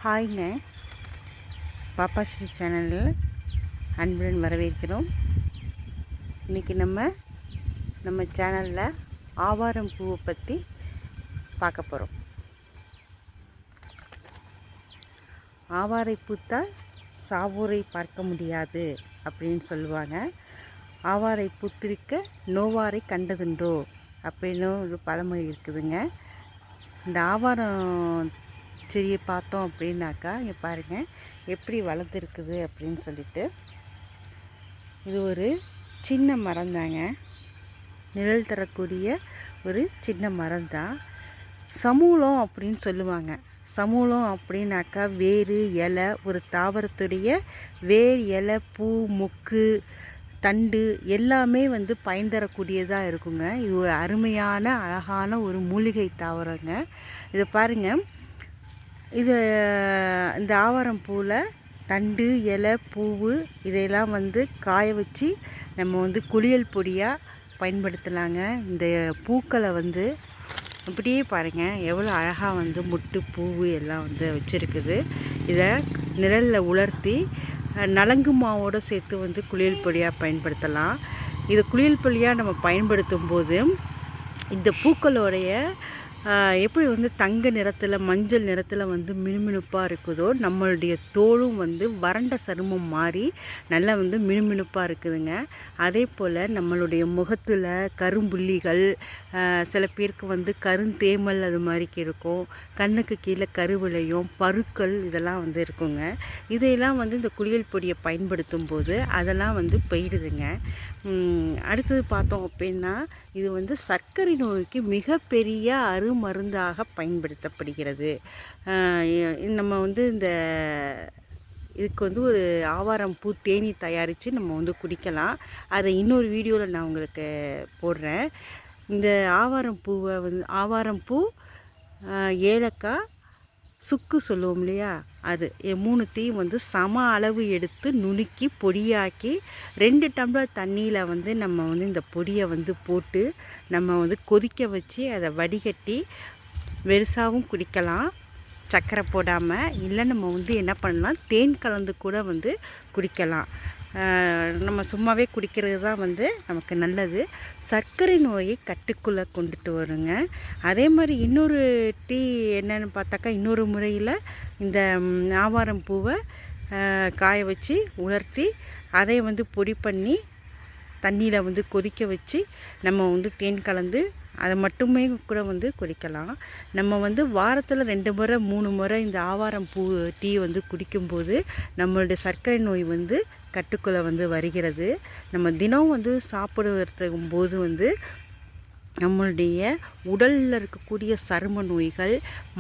ஹாய்ங்க, பாப்பா ஸ்ரீ சேனலில் அன்புடன் வரவேற்கிறோம். இன்றைக்கி நம்ம சேனலில் ஆவாரம் பூவை பற்றி பார்க்க போகிறோம். ஆவாரை பூத்தால் சாவோரை பார்க்க முடியாது அப்படின்னு சொல்லுவாங்க. ஆவாரை பூத்திருக்க நோவாரை கண்டதுண்டோ அப்படின்னு ஒரு பழமொழி இருக்குதுங்க. இந்த ஆவாரம் செடியை பார்த்தோம் அப்படின்னாக்கா இங்கே பாருங்கள் எப்படி வளர்ந்துருக்குது அப்படின்னு சொல்லிட்டு. இது ஒரு சின்ன மரம் தாங்க, நிழல் தரக்கூடிய ஒரு சின்ன மரம் தான். சமூலம் அப்படின்னு சொல்லுவாங்க. சமூலம் அப்படின்னாக்கா வேறு இலை, ஒரு தாவரத்துடைய வேர், இலை, பூ, மொக்கு, தண்டு எல்லாமே பயன் தரக்கூடியதாக இருக்குங்க. இது ஒரு அருமையான அழகான ஒரு மூலிகை தாவரங்க. இதை பாருங்கள், இந்த ஆவாரம் பூவில் தண்டு, இலை, பூவு இதையெல்லாம் காய வச்சு நம்ம குளியல் பொடியாக பயன்படுத்தலாங்க. இந்த பூக்களை அப்படியே பாருங்கள் எவ்வளோ அழகாக முட்டு, பூவு எல்லாம் வச்சுருக்குது. இதை நிழலில் உலர்த்தி நலங்கு மாவோடு சேர்த்து குளியல் பொடியாக பயன்படுத்தலாம். இதை குளியல் பொடியாக நம்ம பயன்படுத்தும் போது இந்த பூக்களோடைய எப்படி தங்க நிறத்தில், மஞ்சள் நிறத்தில் மினுமினுப்பாக இருக்குதோ, நம்மளுடைய தோலும் வறண்ட சருமம் மாறி நல்லா மினுமினுப்பாக இருக்குதுங்க. அதே போல் நம்மளுடைய முகத்தில் கரும்புள்ளிகள், சில பேருக்கு கருந்தேமல் அது மாதிரிக்கு இருக்கும், கண்ணுக்கு கீழே கருவிளையும், பருக்கள் இதெல்லாம் இருக்குங்க. இதையெல்லாம் இந்த குளியல் பொடியை பயன்படுத்தும் போது அதெல்லாம் போயிடுதுங்க. அடுத்தது பார்த்தோம் அப்படின்னா, இது சர்க்கரை நோய்க்கு மிகப்பெரிய அருமருந்தாக பயன்படுத்தப்படுகிறது. நம்ம இந்த இதுக்கு ஒரு ஆவாரம் பூ தேனி தயாரித்து நம்ம குடிக்கலாம். அதை இன்னொரு வீடியோவில் நான் உங்களுக்கு போடுறேன். இந்த ஆவாரம் பூவை ஆவாரம் பூ, ஏலக்காய், சுக்கு சொல்லுவோம் இல்லையா, அது 3த்தையும் சம அளவு எடுத்து நுணுக்கி பொடியாக்கி 2 டம்ளர் தண்ணியில் நம்ம இந்த பொடியை போட்டு நம்ம கொதிக்க வச்சு அதை வடிகட்டி வெறுசாகவும் குடிக்கலாம், சர்க்கரை போடாமல். இல்லை நம்ம என்ன பண்ணலாம், தேன் கலந்து கூட குடிக்கலாம். நம்ம சும்மாவே குடிக்கிறது தான் நமக்கு நல்லது. சர்க்கரை நோயை கட்டுக்குள்ளே கொண்டுட்டு வருங்க. அதே மாதிரி இன்னொரு டீ என்னென்னு பார்த்தாக்கா, இன்னொரு முறையில் இந்த ஆவாரம் பூவை காய வச்சு உலர்த்தி அதை பொடி பண்ணி தண்ணியில் கொதிக்க வச்சு நம்ம தேன் கலந்து அதை மட்டுமே கூட குடிக்கலாம். நம்ம வாரத்தில் 2 முறை 3 முறை இந்த ஆவாரம் பூ டீ குடிக்கும்போது நம்மளுடைய சர்க்கரை நோய் கட்டுக்குள்ளே வருகிறது. நம்ம தினம் சாப்பிடுறதுக்கும் போது நம்மளுடைய உடலில் இருக்கக்கூடிய சரும நோய்கள்,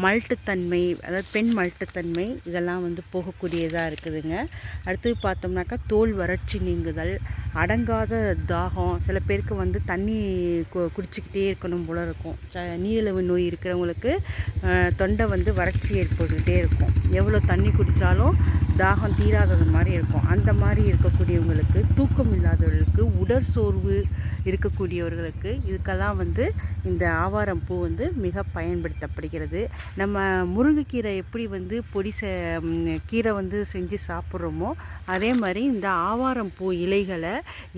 மல்ட்டுத்தன்மை, அதாவது பெண் மல்ட்டுத்தன்மை இதெல்லாம் போகக்கூடியதாக இருக்குதுங்க. அடுத்தது பார்த்தோம்னாக்கா தோல் வறட்சி நீங்குதல், அடங்காத தாகம், சில பேருக்கு தண்ணி குடிச்சிக்கிட்டே இருக்கணும் போல இருக்கும். நீரிழிவு நோய் இருக்கிறவங்களுக்கு தொண்டை வறட்சி ஏற்பட்டுக்கிட்டே இருக்கும். எவ்வளோ தண்ணி குடித்தாலும் தாகம் தீராதது மாதிரி இருக்கும். அந்த மாதிரி இருக்கக்கூடியவங்களுக்கு, தூக்கம் இல்லாதவர்களுக்கு, உடற் சோர்வு இருக்கக்கூடியவர்களுக்கு இதுக்கெல்லாம் இந்த ஆவாரம் பூ மிக பயன்படுத்தப்படுகிறது. நம்ம முருங்கைக்கீரை எப்படி பொடி கீரை செஞ்சு சாப்பிட்றோமோ அதே மாதிரி இந்த ஆவாரம் பூ இலைகளை,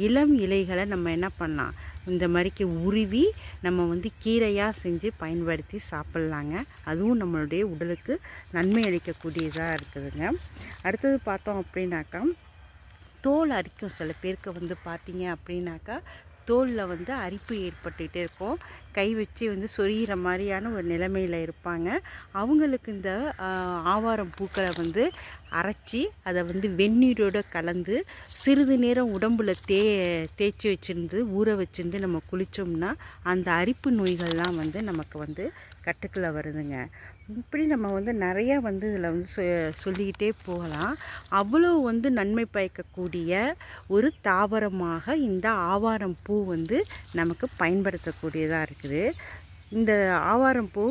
இளம் இலைகளை நம்ம என்ன பண்ணலாம், இந்த மாதிரிக்கு உருவி நம்ம கீரையாக செஞ்சு பயன்படுத்தி சாப்பிட்லாங்க. அதுவும் நம்மளுடைய உடலுக்கு நன்மை அளிக்கக்கூடியதாக இருக்குதுங்க. அடுத்தது பார்த்தோம் அப்படின்னாக்கா தோல் அரிக்கும். சில பேருக்கு பார்த்தீங்க அப்படின்னாக்கா தோலில் அரிப்பு ஏற்பட்டுகிட்டே இருக்கும், கை வச்சு சொரிகிற மாதிரியான ஒரு நிலைமையில் இருப்பாங்க. அவங்களுக்கு இந்த ஆவாரம் பூக்களை அரைச்சி அதை வெந்நீரோடு கலந்து சிறிது நேரம் உடம்பில் தேய்ச்சி வச்சுருந்து ஊற வச்சுருந்து நம்ம குளித்தோம்னா அந்த அரிப்பு நோய்கள்லாம் நமக்கு கட்டுக்குள்ளே வருதுங்க. இப்படி நம்ம நிறையா இதில் சொல்லிக்கிட்டே போகலாம். அவ்வளோ நன்மை பயக்கக்கூடிய ஒரு தாவரமாக இந்த ஆவாரம் பூ நமக்கு பயன்படுத்தக்கூடியதாக இருக்குது. இந்த ஆவாரம் பூ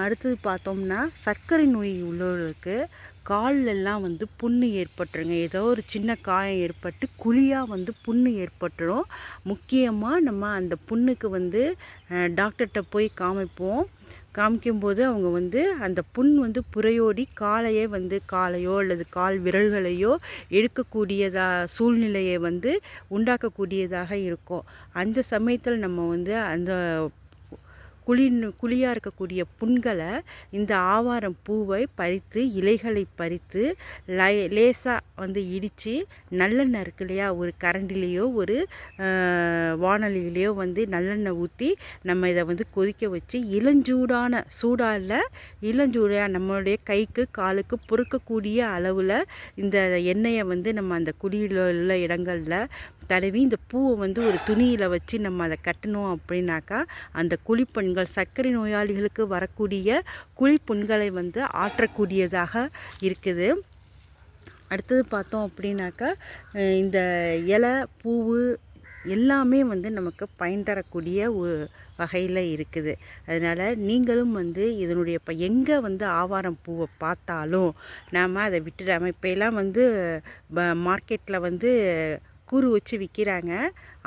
அடுத்தது பார்த்தோம்னா சர்க்கரை நோய் உள்ளவர்களுக்கு கால்லெல்லாம் வந்து புண்ணு ஏற்பட்டுருங்க. ஏதோ ஒரு சின்ன காயம் ஏற்பட்டு குழியாக வந்து புண்ணு ஏற்பட்டுரும். முக்கியமாக நம்ம அந்த புண்ணுக்கு வந்து டாக்டர்கிட்ட போய் காமிக்கும்போது அவங்க வந்து அந்த புண் வந்து புரையோடி காலையோ அல்லது கால் விரல்களையோ சூழ்நிலையை வந்து உண்டாக்கக்கூடியதாக இருக்கும். அந்த சமயத்தில் நம்ம வந்து அந்த குழியாக இருக்கக்கூடிய புண்களை இந்த ஆவாரம் பூவை பறித்து இலைகளை பறித்து லேசாக வந்து இடித்து நல்லெண்ணெய் இருக்கு இல்லையா, ஒரு கரண்டிலேயோ ஒரு வானொலியிலையோ வந்து நல்லெண்ணெய் ஊற்றி நம்ம இதை வந்து கொதிக்க வச்சு இளஞ்சூடாக நம்மளுடைய கைக்கு காலுக்கு பொறுக்கக்கூடிய அளவில் இந்த எண்ணெயை வந்து நம்ம அந்த குழியில் உள்ள இடங்களில் தடவி இந்த பூவை வந்து ஒரு துணியில் வச்சு நம்ம அதை கட்டணும் அப்படின்னாக்கா அந்த குழிப்புண்கள் சர்க்கரை நோயாளிகளுக்கு வரக்கூடிய குழிப்புண்களை வந்து ஆற்றக்கூடியதாக இருக்குது. அடுத்தது பார்த்தோம் அப்படின்னாக்கா இந்த இலை பூவு எல்லாமே வந்து நமக்கு பயன் தரக்கூடிய வகையில் இருக்குது. அதனால் நீங்களும் வந்து இதனுடைய எங்கே வந்து ஆவாரம் பூவை பார்த்தாலும் நாம் அதை விட்டுடாமல், இப்போ எல்லாம் வந்து மார்க்கெட்டில் வந்து கூறு வச்சு விற்கிறாங்க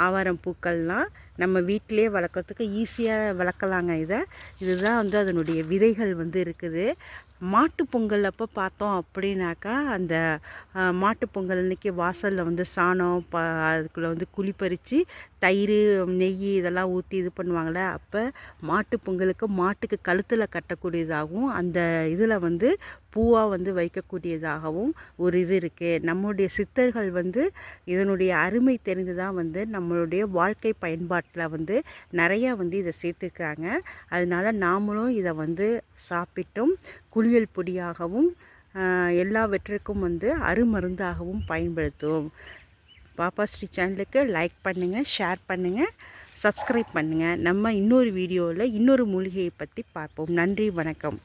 ஆவாரம் பூக்கள்லாம். நம்ம வீட்டிலே வளர்க்குறதுக்கு ஈஸியாக வளர்க்கலாங்க. இதுதான் வந்து அதனுடைய விதைகள் வந்து இருக்குது. மாட்டு பொங்கல் அப்போ பார்த்தோம் அப்படின்னாக்கா அந்த மாட்டு பொங்கல் அன்றைக்கி வாசலில் வந்து சாணம் அதுக்குள்ளே வந்து குழி பறித்து தயிர் நெய் இதெல்லாம் ஊற்றி இது பண்ணுவாங்களே, அப்போ மாட்டு பொங்கலுக்கு மாட்டுக்கு கழுத்தில் கட்டக்கூடியதாகவும் அந்த இதில் வந்து பூவாக வந்து வைக்கக்கூடியதாகவும் ஒரு இது இருக்குது. நம்மளுடைய சித்தர்கள் வந்து இதனுடைய அருமை தெரிந்து தான் வந்து நம்மளுடைய வாழ்க்கை பயன்பாட்டில் வந்து நிறையா வந்து இதை சேர்த்துக்கிறாங்க. அதனால் நாமளும் இதை வந்து சாப்பிட்டும் குளியல் பொடியாகவும் எல்லாவற்றிற்கும் வந்து அருமருந்தாகவும் பயன்படுத்துவோம். பாப்பா ஸ்ரீ சேனலுக்கு லைக் பண்ணுங்கள், ஷேர் பண்ணுங்கள், சப்ஸ்கிரைப் பண்ணுங்கள். நம்ம இன்னொரு வீடியோவில் இன்னொரு மூலிகையை பற்றி பார்ப்போம். நன்றி, வணக்கம்.